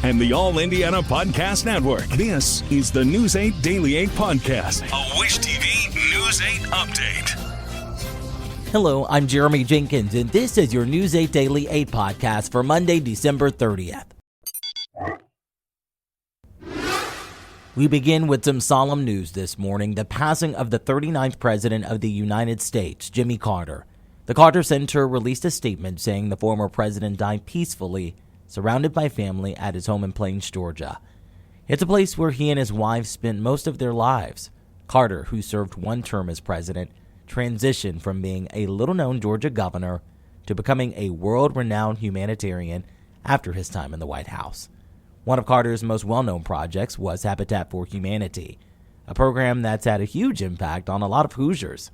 and the All Indiana Podcast Network. This is the News 8 Daily 8 Podcast, a Wish TV News 8 update. Hello, I'm Jeremy Jenkins, and this is your News 8 Daily 8 Podcast for Monday, December 30th. We begin with some solemn news this morning, the passing of the 39th President of the United States, Jimmy Carter. The Carter Center released a statement saying the former president died peacefully, surrounded by family at his home in Plains, Georgia. It's a place where he and his wife spent most of their lives. Carter, who served one term as president, transitioned from being a little-known Georgia governor to becoming a world-renowned humanitarian after his time in the White House. One of Carter's most well-known projects was Habitat for Humanity, a program that's had a huge impact on a lot of Hoosiers.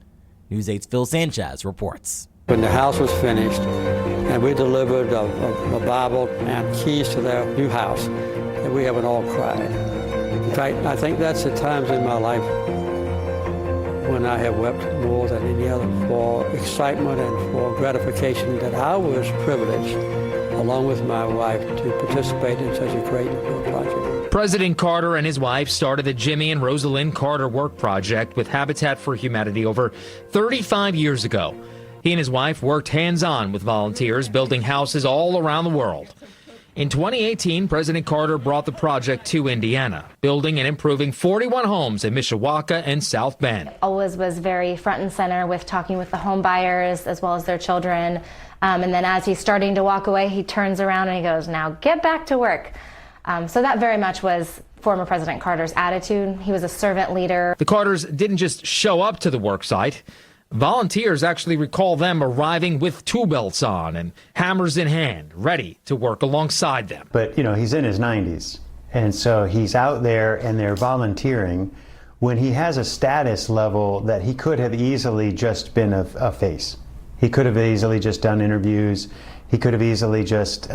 News 8's Phil Sanchez reports. When the house was finished and we delivered a Bible and keys to their new house, and we haven't all cried. In fact, I think that's the times in my life when I have wept more than any other for excitement and for gratification that I was privileged, along with my wife, to participate in such a great project. President Carter and his wife started the Jimmy and Rosalind Carter Work Project with Habitat for Humanity over 35 years ago. He and his wife worked hands-on with volunteers building houses all around the world. In 2018, President Carter brought the project to Indiana, building and improving 41 homes in Mishawaka and South Bend. Always was very front and center with talking with the home buyers as well as their children. And then as he's starting to walk away, he turns around and he goes, "Now get back to work." So that very much was former President Carter's attitude. He was a servant leader. The Carters didn't just show up to the work site. Volunteers actually recall them arriving with tool belts on and hammers in hand, ready to work alongside them. But, he's in his 90s, and so he's out there and they're volunteering when he has a status level that he could have easily just been a face. He could have easily just done interviews. He could have easily just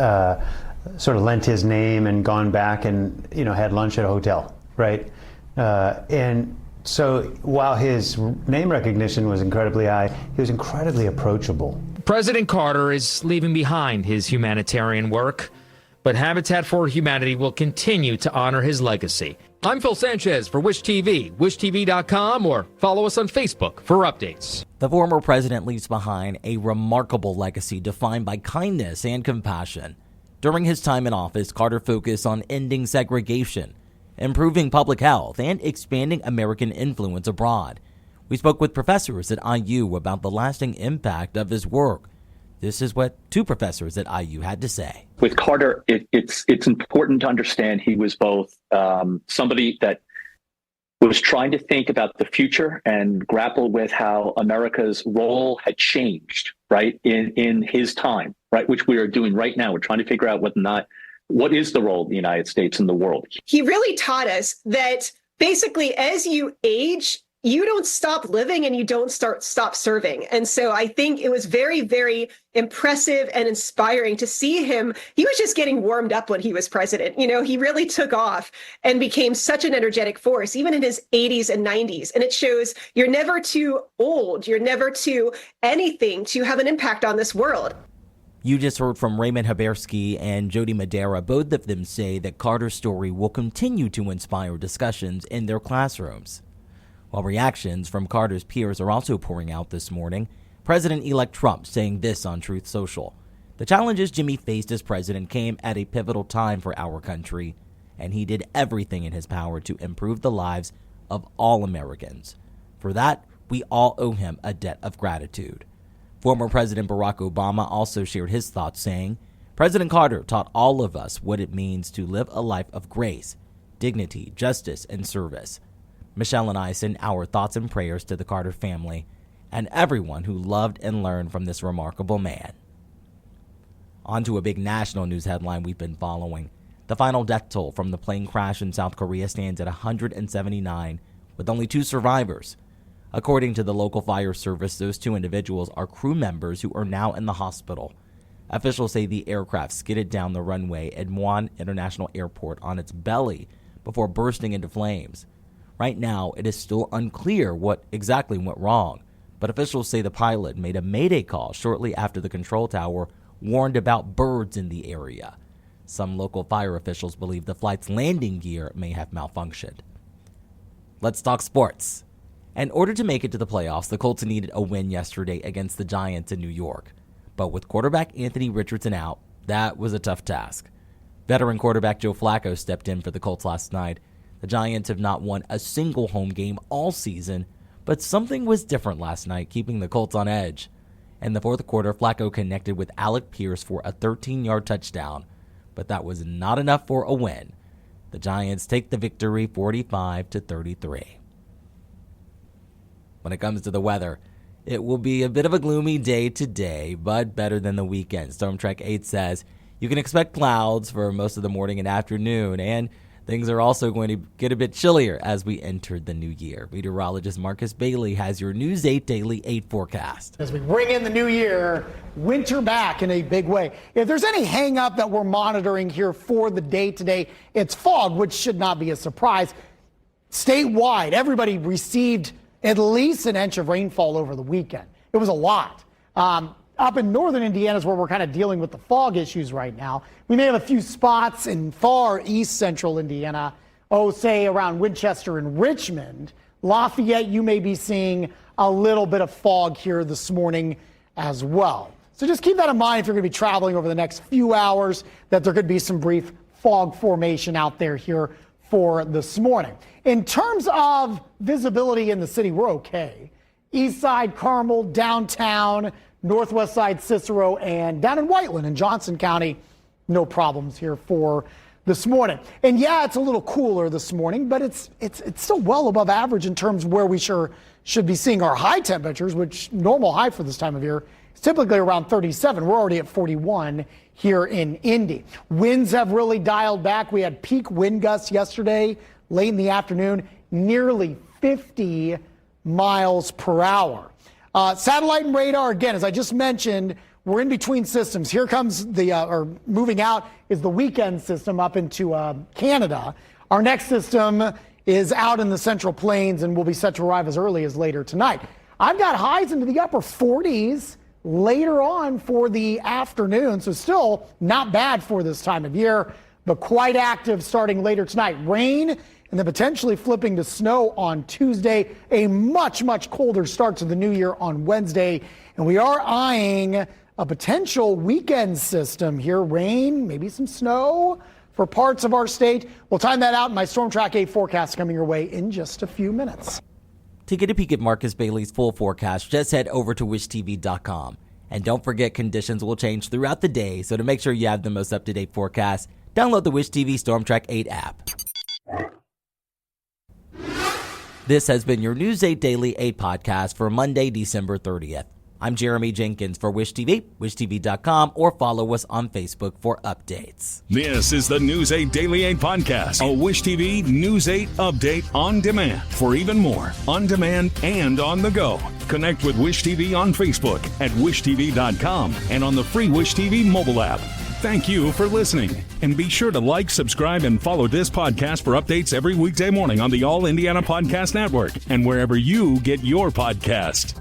sort of lent his name and gone back and, had lunch at a hotel, right? And so while his name recognition was incredibly high, he was incredibly approachable. President Carter is leaving behind his humanitarian work, but Habitat for Humanity will continue to honor his legacy. I'm Phil Sanchez for Wish TV, wishtv.com, or follow us on Facebook for updates. The former president leaves behind a remarkable legacy defined by kindness and compassion. During his time in office, Carter focused on ending segregation, improving public health, and expanding American influence abroad. We spoke with professors at IU about the lasting impact of his work. This is what two professors at IU had to say. With Carter, it's important to understand he was both somebody that was trying to think about the future and grapple with how America's role had changed, right, in his time, right, which we are doing right now. We're trying to figure out what is the role of the United States in the world. He really taught us that basically as you age, you don't stop living and you don't stop serving. And so I think it was very, very impressive and inspiring to see him. He was just getting warmed up when he was president. He really took off and became such an energetic force, even in his 80s and 90s. And it shows you're never too old. You're never too anything to have an impact on this world. You just heard from Raymond Habersky and Jody Madera. Both of them say that Carter's story will continue to inspire discussions in their classrooms. While reactions from Carter's peers are also pouring out this morning, President-elect Trump saying this on Truth Social. The challenges Jimmy faced as president came at a pivotal time for our country, and he did everything in his power to improve the lives of all Americans. For that, we all owe him a debt of gratitude. Former President Barack Obama also shared his thoughts, saying, President Carter taught all of us what it means to live a life of grace, dignity, justice, and service. Michelle and I send our thoughts and prayers to the Carter family and everyone who loved and learned from this remarkable man. On to a big national news headline we've been following. The final death toll from the plane crash in South Korea stands at 179, with only 2 survivors. According to the local fire service, those 2 individuals are crew members who are now in the hospital. Officials say the aircraft skidded down the runway at Muan International Airport on its belly before bursting into flames. Right now, it is still unclear what exactly went wrong, but officials say the pilot made a mayday call shortly after the control tower warned about birds in the area. Some local fire officials believe the flight's landing gear may have malfunctioned. Let's talk sports. In order to make it to the playoffs, the Colts needed a win yesterday against the Giants in New York. But with quarterback Anthony Richardson out, that was a tough task. Veteran quarterback Joe Flacco stepped in for the Colts last night. The Giants have not won a single home game all season, but something was different last night, keeping the Colts on edge. In the fourth quarter, Flacco connected with Alec Pierce for a 13-yard touchdown, but that was not enough for a win. The Giants take the victory 45-33. When it comes to the weather, it will be a bit of a gloomy day today, but better than the weekend. Storm Track 8 says you can expect clouds for most of the morning and afternoon, and things are also going to get a bit chillier as we enter the new year. Meteorologist Marcus Bailey has your News 8 Daily 8 forecast. As we bring in the new year, winter back in a big way. If there's any hang up that we're monitoring here for the day today, it's fog, which should not be a surprise. Statewide, everybody received at least an inch of rainfall over the weekend. It was a lot. Up in northern Indiana is where we're kind of dealing with the fog issues right now. We may have a few spots in far east central Indiana, say around Winchester and Richmond. Lafayette, you may be seeing a little bit of fog here this morning as well. So just keep that in mind if you're going to be traveling over the next few hours, that there could be some brief fog formation out there here for this morning. In terms of visibility in the city, we're okay. East side, Carmel, downtown, northwest side, Cicero, and down in Whiteland in Johnson County, no problems here for this morning. And yeah, it's a little cooler this morning, but it's still well above average in terms of where we should be seeing our high temperatures, which normal high for this time of year is typically around 37. We're already at 41 here in Indy. Winds have really dialed back. We had peak wind gusts yesterday, late in the afternoon, nearly 50 miles per hour. Satellite and radar, again, as I just mentioned, we're in between systems. Here comes moving out is the weekend system up into Canada. Our next system is out in the Central Plains and will be set to arrive as early as later tonight. I've got highs into the upper 40s later on for the afternoon, so still not bad for this time of year, but quite active starting later tonight. Rain and then potentially flipping to snow on Tuesday. A much, much colder start to the new year on Wednesday. And we are eyeing a potential weekend system here. Rain, maybe some snow for parts of our state. We'll time that out in my Storm Track 8 forecast coming your way in just a few minutes. To get a peek at Marcus Bailey's full forecast, just head over to wishtv.com. And don't forget, conditions will change throughout the day, so to make sure you have the most up-to-date forecast, download the Wish TV Storm Track 8 app. This has been your News 8 Daily 8 podcast for Monday, December 30th. I'm Jeremy Jenkins for Wish TV, wishtv.com, or follow us on Facebook for updates. This is the News 8 Daily 8 podcast, a Wish TV News 8 update on demand. For even more, on demand and on the go, connect with Wish TV on Facebook at wishtv.com and on the free Wish TV mobile app. Thank you for listening, and be sure to like, subscribe, and follow this podcast for updates every weekday morning on the All Indiana Podcast Network and wherever you get your podcast.